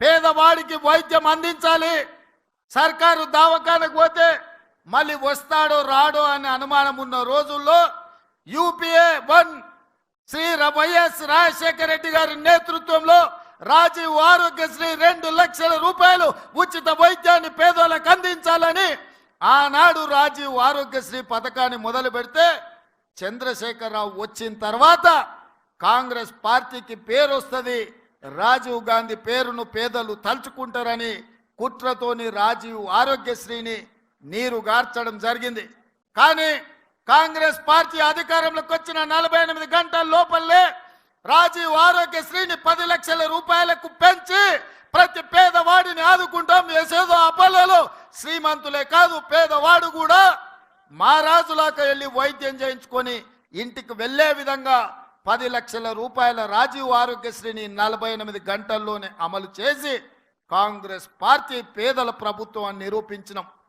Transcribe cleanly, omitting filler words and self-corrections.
పేదవాడికి వైద్యం అందించాలి. సర్కారు దవాఖానకు పోతే మళ్ళీ వస్తాడో రాడో అనే అనుమానం ఉన్న రోజుల్లో యూపీఏ 1 శ్రీ వైఎస్ రాజశేఖర రెడ్డి గారి నేతృత్వంలో రాజీవ్ ఆరోగ్యశ్రీ 2 లక్షల రూపాయలు ఉచిత వైద్యాన్ని పేదోళ్ళకు అందించాలని ఆనాడు రాజీవ్ ఆరోగ్యశ్రీ పథకాన్ని మొదలు పెడితే చంద్రశేఖరరావు వచ్చిన తర్వాత కాంగ్రెస్ పార్టీకి పేరు వస్తుంది, రాజీవ్ గాంధీ పేరును పేదలు తలుచుకుంటారని కుట్రతోని రాజీవ్ ఆరోగ్యశ్రీని నీరు గార్చడం జరిగింది. కానీ కాంగ్రెస్ పార్టీ అధికారంలోకి వచ్చిన 48 గంటల లోపలే రాజీవ్ ఆరోగ్యశ్రీని 10 లక్షల రూపాయలకు పెంచి ప్రతి పేదవాడిని ఆదుకుంటాం. ఏదో అపోలో శ్రీమంతులే కాదు, పేదవాడు కూడా మహారాజులాగా వెళ్ళి వైద్యం చేయించుకొని ఇంటికి వెళ్లే విధంగా 10 లక్షల రూపాయల రాజీవ్ ఆరోగ్యశ్రీని 48 గంటల్లోనే అమలు చేసి కాంగ్రెస్ పార్టీ పేదల ప్రభుత్వం అని నిరూపించినాం.